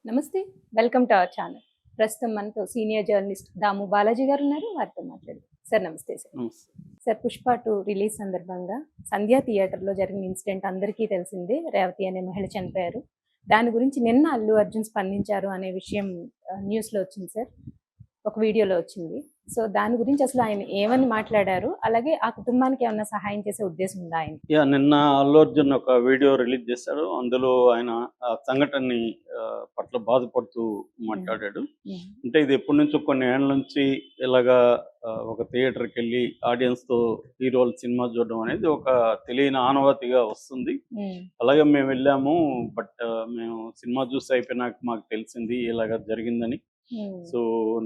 నమస్తే. Welcome to our channel. ప్రస్తుతం మనతో సీనియర్ జర్నలిస్ట్ దాము బాలాజీ గారు ఉన్నారు. వారితో మాట్లాడదాం. సార్ నమస్తే సార్. నమస్తే. సార్ 'పుష్ప 2' రిలీజ్ సందర్భంగా సంధ్యా థియేటర్‌లో జరిగిన ఇన్సిడెంట్ అందరికీ తెలిసిందే. రేవతి అనే మహిళ చనిపోయారు. దాని గురించి నిన్న అల్లు అర్జున్ స్పందించారు అనే విషయం న్యూస్‌లో వచ్చింది సార్. ఒక వీడియోలో వచ్చింది. సో దాని గురించి అసలు ఆయన ఏమని మాట్లాడారు? అలాగే ఆ కుటుంబానికి ఏమన్నా సహాయం చేసే ఉద్దేశం ఉందా ఆయన? నిన్న అల్లు అర్జున్ ఒక వీడియో రిలీజ్ చేశాడు. అందులో ఆయన ఆ సంఘటనని పట్ల బాధపడుతూ మాట్లాడాడు. అంటే ఇది ఎప్పటినుంచో కొన్ని ఏళ్ల నుంచి ఇలాగా ఒక థియేటర్‌కెళ్ళి ఆడియన్స్‌తో హీరోల సినిమా చూడడం అనేది ఒక తెలియని ఆనవాయితీగా వస్తుంది. అలాగే మేము వెళ్ళాము. బట్ మేము సినిమా చూసి అయిపోయినాక మాకు తెలిసింది ఇలాగ జరిగిందని. సో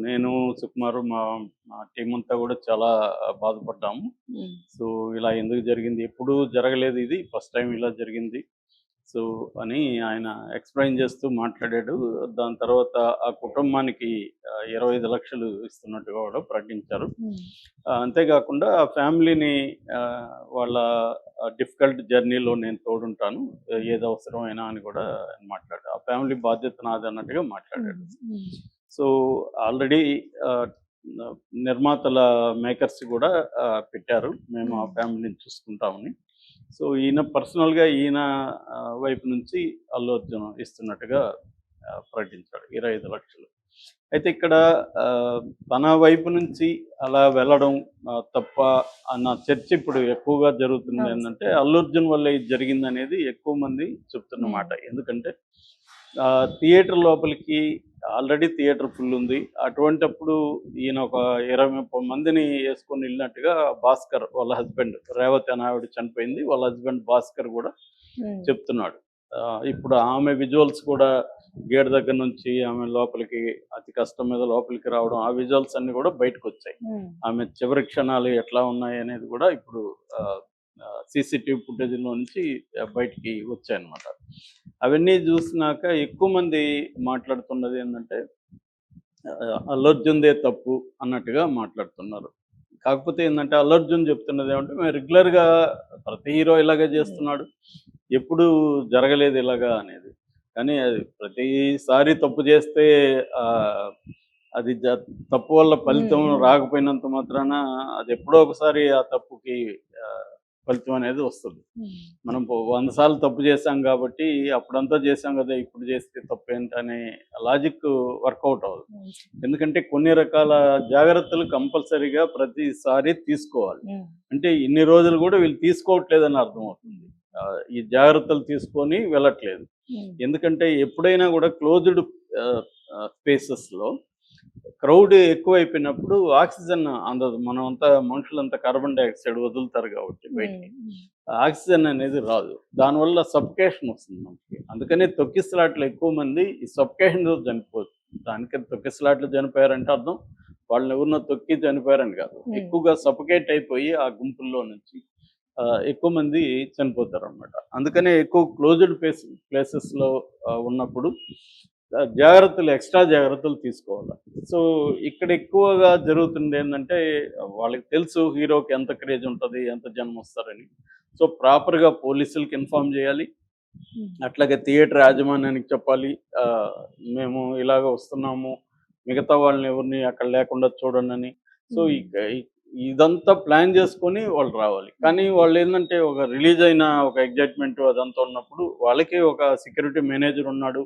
నేను, సుకుమార్, మా మా టీమ్ అంతా కూడా చాలా బాధపడ్డాము. సో ఇలా ఎందుకు జరిగింది? ఎప్పుడూ జరగలేదు, ఇది ఫస్ట్ టైం ఇలా జరిగింది. సో అని ఆయన ఎక్స్‌ప్లెయిన్ చేస్తూ మాట్లాడాడు. దాని తర్వాత ఆ కుటుంబానికి 25 లక్షలు ఇస్తున్నట్టుగా కూడా ప్రకటించారు. అంతేకాకుండా ఆ ఫ్యామిలీని వాళ్ళ డిఫికల్ట్ జర్నీలో నేను తోడుంటాను, ఏది అవసరమైనా అని కూడా ఆయన మాట్లాడాడు. ఆ ఫ్యామిలీ బాధ్యత నాది అన్నట్టుగా మాట్లాడాడు. సో ఆల్రెడీ నిర్మాతల మేకర్స్ కూడా పెట్టారు, మేము ఆ ఫ్యామిలీని చూసుకుంటామని. సో ఈయన పర్సనల్గా ఈయన వైపు నుంచి అల్లు అర్జున్ ఇస్తున్నట్టుగా ప్రకటించాడు 25 లక్షలు. అయితే ఇక్కడ తన వైపు నుంచి అలా వెళ్ళడం తప్ప అన్న చర్చ ఇప్పుడు ఎక్కువగా జరుగుతుంది. ఏంటంటే అల్లు అర్జున్ వల్ల ఇది జరిగిందనేది ఎక్కువ మంది చెప్తున్న మాట. ఎందుకంటే థియేటర్ లోపలికి ఆల్రెడీ థియేటర్ ఫుల్ ఉంది. అటువంటప్పుడు ఈయన ఒక 20-30 మందిని వేసుకొని వెళ్ళినట్టుగా భాస్కర్ వాళ్ళ హస్బెండ్, రేవతి అనే ఆవిడ చనిపోయింది, వాళ్ళ హస్బెండ్ భాస్కర్ కూడా చెప్తున్నాడు. ఇప్పుడు ఆమె విజువల్స్ కూడా గేట్ దగ్గర నుంచి ఆమె లోపలికి అతి కష్టం మీద లోపలికి రావడం, ఆ విజువల్స్ అన్ని కూడా బయటకు వచ్చాయి. ఆమె చివరి క్షణాలు ఎట్లా ఉన్నాయి అనేది కూడా ఇప్పుడు సీసీటీవీ ఫుటేజ్లో నుంచి బయటికి వచ్చాయన్నమాట. అవన్నీ చూసినాక ఎక్కువ మంది మాట్లాడుతున్నది ఏంటంటే అల్లు అర్జున్దే తప్పు అన్నట్టుగా మాట్లాడుతున్నారు. కాకపోతే ఏంటంటే అల్లు అర్జున్ చెప్తున్నది ఏమంటే, మేము రెగ్యులర్గా ప్రతి హీరో ఇలాగే చేస్తున్నాడు, ఎప్పుడు జరగలేదు ఇలాగా అనేది. కానీ అది ప్రతిసారి తప్పు చేస్తే అది తప్పు వల్ల ఫలితం రాకపోయినంత మాత్రాన అది ఎప్పుడో ఒకసారి ఆ తప్పుకి ఫలితం అనేది వస్తుంది. మనం 100 సార్లు తప్పు చేశాం కాబట్టి అప్పుడంతా చేశాం కదా, ఇప్పుడు చేస్తే తప్పు ఏంటనే లాజిక్ వర్కౌట్ అవ్వదు. ఎందుకంటే కొన్ని రకాల జాగ్రత్తలు కంపల్సరీగా ప్రతిసారి తీసుకోవాలి. అంటే ఇన్ని రోజులు కూడా వీళ్ళు తీసుకోవట్లేదని అర్థమవుతుంది. ఈ జాగ్రత్తలు తీసుకొని వెళ్ళట్లేదు. ఎందుకంటే ఎప్పుడైనా కూడా క్లోజ్డ్ స్పేసెస్లో క్రౌడ్ ఎక్కువైపోయినప్పుడు ఆక్సిజన్ అందదు. మనమంతా మనుషులంతా కార్బన్ డైఆక్సైడ్ వదులుతారు కాబట్టి బయటికి ఆక్సిజన్ అనేది రాదు. దానివల్ల సఫికేషన్ వస్తుంది మనకి. అందుకని తొక్కిసలాట్లు ఎక్కువ మంది ఈ సఫికేషన్తో చనిపోతుంది. దానికని తొక్కిసలాట్లు చనిపోయారంటే అర్థం వాళ్ళని ఎవరినో తొక్కి చనిపోయారని కాదు. ఎక్కువగా సఫికేట్ అయిపోయి ఆ గుంపుల్లో నుంచి ఎక్కువ మంది చనిపోతారు అన్నమాట. అందుకనే ఎక్కువ క్లోజ్డ్ ప్లేసెస్లో ఉన్నప్పుడు జాగ్రత్తలు, ఎక్స్ట్రా జాగ్రత్తలు తీసుకోవాలి. సో ఇక్కడ ఎక్కువగా జరుగుతుంది ఏంటంటే, వాళ్ళకి తెలుసు హీరోకి ఎంత క్రేజ్ ఉంటుంది, ఎంత జనం వస్తారని. సో ప్రాపర్గా పోలీసులకి ఇన్ఫార్మ్ చేయాలి, అట్లాగే థియేటర్ యాజమాన్యానికి చెప్పాలి, మేము ఇలాగ వస్తున్నాము, మిగతా వాళ్ళని ఎవరిని అక్కడ లేకుండా చూడండి అని. సో ఇదంతా ప్లాన్ చేసుకొని వాళ్ళు రావాలి. కానీ వాళ్ళు ఏంటంటే ఒక రిలీజ్ అయిన ఒక ఎగ్జైట్మెంట్ అదంతా ఉన్నప్పుడు వాళ్ళకి ఒక సెక్యూరిటీ మేనేజర్ ఉన్నాడు,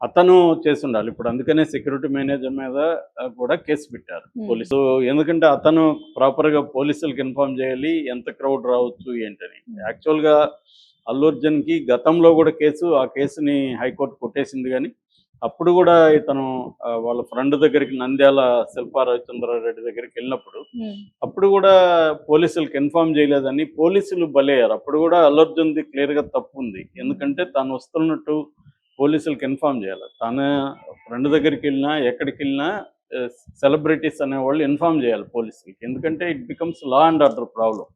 అతను చేసి ఉండాలి. ఇప్పుడు అందుకనే సెక్యూరిటీ మేనేజర్ మీద కూడా కేసు పెట్టారు పోలీసు. ఎందుకంటే అతను ప్రాపర్గా పోలీసులకు ఇన్ఫార్మ్ చేయాలి ఎంత క్రౌడ్ రావచ్చు ఏంటని. యాక్చువల్గా అల్లు అర్జున్కి గతంలో కూడా ఆ కేసుని హైకోర్టు కొట్టేసింది. కానీ అప్పుడు కూడా ఇతను వాళ్ళ ఫ్రెండ్ దగ్గరికి నంద్యాల శిల్పా రవిచంద్రారెడ్డి దగ్గరికి వెళ్ళినప్పుడు అప్పుడు కూడా పోలీసులకు ఇన్ఫార్మ్ చేయలేదని పోలీసులు బలయ్యారు. అప్పుడు కూడా అల్లు అర్జున్ది క్లియర్గా తప్పు ఉంది. ఎందుకంటే తాను వస్తున్నట్టు పోలీసులకు ఇన్ఫార్మ్ చేయాలి. తన ఫ్రెండ్ దగ్గరికి వెళ్ళినా ఎక్కడికి వెళ్ళినా సెలబ్రిటీస్ అనేవాళ్ళు ఇన్ఫార్మ్ చేయాలి పోలీసులకి. ఎందుకంటే it becomes law and order problem.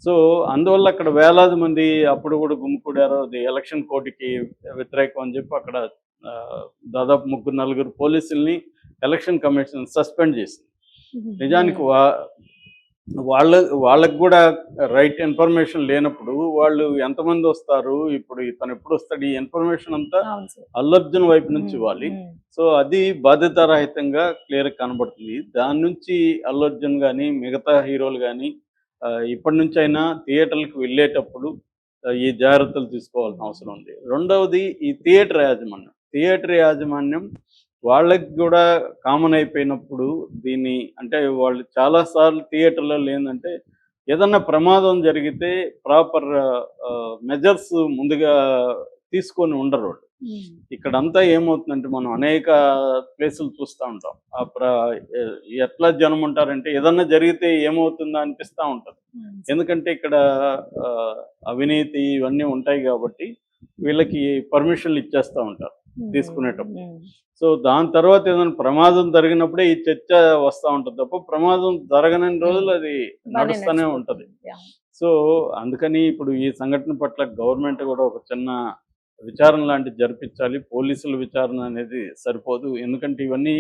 So అందువల్ల అక్కడ వేలాది మంది అప్పుడు కూడా గుమ్మికూడారు. అది ఎలక్షన్ కోడ్కి వ్యతిరేకం అని చెప్పి అక్కడ దాదాపు 3-4 పోలీసుల్ని ఎలక్షన్ కమిషన్ సస్పెండ్ చేసింది. నిజానికి వాళ్ళకి కూడా రైట్ ఇన్ఫర్మేషన్ లేనప్పుడు వాళ్ళు ఎంతమంది వస్తారు, ఇప్పుడు ఇతను ఎప్పుడు వస్తాడు, ఈ ఇన్ఫర్మేషన్ అంతా అవును సార్. అల్లు అర్జున్ వైపు నుంచి ఇవ్వాలి. సో అది బాధ్యతారహితంగా క్లియర్ కనబడుతుంది. దాని నుంచి అల్లు అర్జున్ గాని, మిగతా హీరోలు గాని ఇప్పటి నుంచైనా థియేటర్‌లకి వెళ్ళేటప్పుడు ఈ జాగ్రత్తలు తీసుకోవాల్సిన అవసరం ఉంది. రెండవది ఈ థియేటర్ యాజమాన్యం. థియేటర్ యాజమాన్యం వాళ్ళకి గూడా కామన్ అయిపోయినప్పుడు దీన్ని అంటే వాళ్ళు చాలా సార్లు థియేటర్‌లలో ఏందంటే ఏదన్నా ప్రమాదం జరిగితే ప్రాపర్ మెజర్స్ ముందుగా తీసుకొని ఉండరు వాళ్ళు. ఇక్కడంతా ఏమవుతుందంటే మనం అనేక ప్లేసులు చూస్తా ఉంటాం. ఎ ఎట్లా జనం ఉంటారంటే ఏదన్నా జరిగితే ఏమవుతుందా అనిపిస్తా ఉంటది. ఎందుకంటే ఇక్కడ అవినీతి ఇవన్నీ ఉంటాయి గాబట్టి వీళ్ళకి పర్మిషన్‌లు ఇచ్చేస్తా ఉంటారు తీసుకునేటప్పుడు. సో దాని తర్వాత ఏదైనా ప్రమాదం జరిగినప్పుడే ఈ చర్చ వస్తా ఉంటది తప్ప ప్రమాదం జరగనన్ని రోజులు అది నడుస్తూనే ఉంటది. సో అందుకని ఇప్పుడు ఈ సంఘటన పట్ల గవర్నమెంట్ కూడా ఒక చిన్న విచారణ లాంటిది జరిపించాలి. పోలీసుల విచారణ అనేది సరిపోదు. ఎందుకంటే ఇవన్నీ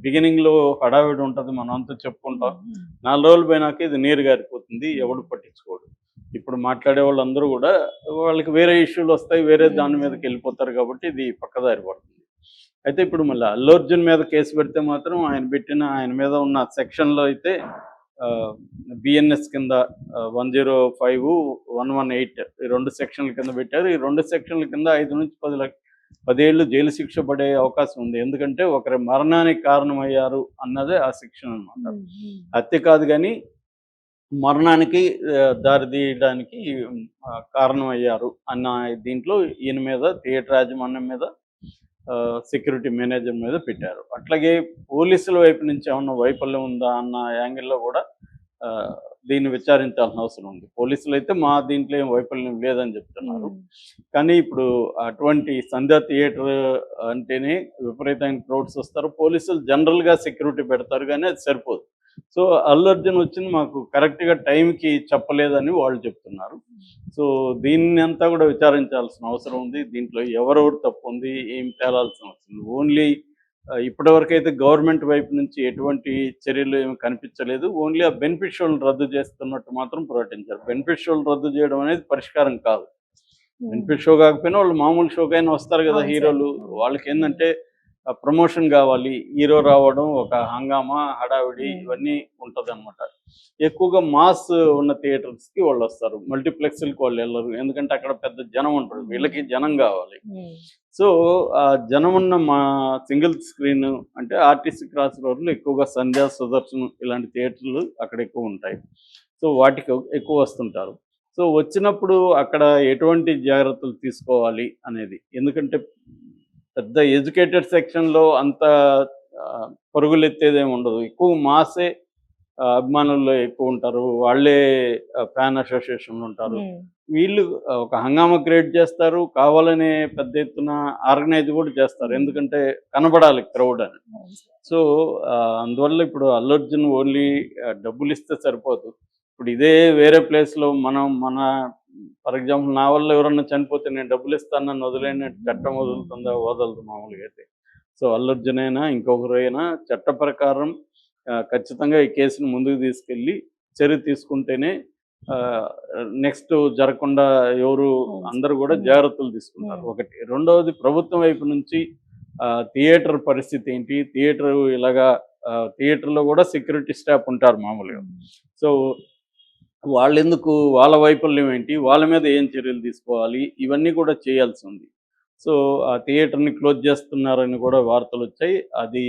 బిగినింగ్‌లో హడావిడి ఉంటది. మనం అంతా చెప్పుకుంటాం. 4 రోజులు పోయినాక ఇది నీరు గారిపోతుంది. ఎవడు పట్టించుకోడు. ఇప్పుడు మాట్లాడే వాళ్ళందరూ గూడా వాళ్ళకి వేరే ఇష్యూలు వస్తాయి. వేరే దాని మీదకెళ్ళిపోతారు కాబట్టి ఇది పక్కదారి పడుతుంది. అయితే ఇప్పుడు మళ్ళీ అల్లు అర్జున్ మీద కేసు పెడితే మాత్రం ఆయన మీద ఉన్న సెక్షన్‌లో అయితే బిఎన్ఎస్ కింద 105, 118 ఈ 2 సెక్షన్ల కింద పెట్టారు. ఈ 2 సెక్షన్ల కింద 5-10 ఏళ్ళు జైలు శిక్ష పడే అవకాశం ఉంది. ఎందుకంటే ఒకరి మరణానికి కారణమయ్యారు అన్నదే ఆ సెక్షన్ అన్నమాట. హత్య కాదు గానీ మరణానికి దారి తీయడానికి కారణమయ్యారు అన్న దీంట్లో ఈయన మీద థియేటర్ యాజమాన్యం మీద సెక్యూరిటీ మేనేజర్ మీద పెట్టారు. అట్లాగే పోలీసుల వైపు నుంచి ఏమన్నా వైఫల్యం ఉందా అన్న యాంగిల్‌లో కూడా దీన్ని విచారించాల్సిన అవసరం ఉంది. పోలీసులైతే మా దీంట్లో ఏం వైఫల్యం లేదని చెప్తున్నారు. కానీ ఇప్పుడు అటువంటి సంధ్యా థియేటర్ అంటేనే విపరీతమైన క్రౌడ్స్ వస్తారు. పోలీసులు జనరల్‌గా సెక్యూరిటీ పెడతారు గానీ అది సరిపోదు. సో అల్లు అర్జున్ వచ్చింది మాకు కరెక్ట్‌గా టైంకి చెప్పలేదని వాళ్ళు చెప్తున్నారు. సో దీన్ని అంతా కూడా విచారించాల్సిన అవసరం ఉంది. దీంట్లో ఎవరెవరు తప్పుంది, ఏం తేలాల్సిన అవసరం ఉంది. ఓన్లీ ఇప్పటివరకైతే గవర్నమెంట్ వైపు నుంచి ఎటువంటి చర్యలు ఏమి కనిపించలేదు. ఓన్లీ ఆ బెనిఫిట్ షోలను రద్దు చేస్తున్నట్టు మాత్రం ప్రకటించారు. బెనిఫిట్ షోలు రద్దు చేయడం అనేది పరిష్కారం కాదు. బెనిఫిట్ షో కాకపోయినా వాళ్ళు మామూలు షోకైనా వస్తారు కదా హీరోలు. వాళ్ళకేందంటే ప్రమోషన్ కావాలి. హీరో రావడం, ఒక హంగామా, హడావిడి ఇవన్నీ ఉంటదనమాట. ఎక్కువగా మాస్ ఉన్న థియేటర్స్‌కి వాళ్ళొస్తారు. మల్టీప్లెక్స్‌లకి వాళ్ళెళ్ళరు. ఎందుకంటే అక్కడ పెద్ద జనం ఉంటారు. వీళ్ళకి జనం కావాలి. సో, ఆ జనం ఉన్న మా సింగిల్ స్క్రీన్ అంటే ఆర్టీసీ క్రాస్ రోడ్‌లో ఎక్కువగా సంధ్య, సుదర్శన్ ఇలాంటి థియేటర్లు అక్కడ ఎక్కువుంటాయి. సో, వాటికి ఎక్కువ వస్తుంటారు. సో, వచ్చినప్పుడు అక్కడ ఎటువంటి జాగ్రత్తలు తీసుకోవాలి అనేది. ఎందుకంటే పెద్ద ఎడ్యుకేటెడ్ సెక్షన్‌లో అంత పరుగులెత్తేదేమి ఉండదు. ఎక్కువ మాసే అభిమానుల్లో ఎక్కువుంటారు. వాళ్ళే ఫ్యాన్ అసోసియేషన్‌లుంటారు. వీళ్ళు ఒక హంగామా క్రియేట్ చేస్తారు. కావాలనే పెద్ద ఎత్తున ఆర్గనైజ్ కూడా చేస్తారు. ఎందుకంటే కనబడాలి క్రౌడ్ అని. సో, అందువల్ల ఇప్పుడు అల్లు అర్జున్ ఓన్లీ డబ్బులిస్తే సరిపోదు. ఇప్పుడు ఇదే వేరే ప్లేస్‌లో మన ఫర్ ఎగ్జాంపుల్ నా వల్ల ఎవరన్నా చనిపోతే నేను డబ్బులిస్తాను నన్ను వదిలేయనట్టు చట్టం వదులుతుందా? వదలదు మామూలుగా అయితే. సో, అల్లు అర్జున్ అయినా ఇంకొకరైనా చట్ట ప్రకారం ఖచ్చితంగా ఈ కేసుని ముందుకు తీసుకెళ్ళి చర్య తీసుకుంటేనే నెక్స్ట్ జరగకుండా అందరూ కూడా జాగ్రత్తలు తీసుకుంటారు ఒకటి. రెండవది ప్రభుత్వం వైపు నుంచి థియేటర్ పరిస్థితి ఏంటి? థియేటర్‌లో కూడా సెక్యూరిటీ స్టాఫ్ ఉంటారు మామూలుగా. సో, వాళ్ళెందుకు వాళ్ళ వైఫల్యం ఏంటి? వాళ్ళ మీద ఏం చర్యలు తీసుకోవాలి? ఇవన్నీ కూడా చేయాల్సి ఉంది. సో, ఆ థియేటర్‌ని క్లోజ్ చేస్తున్నారని కూడా వార్తలొచ్చాయి. అది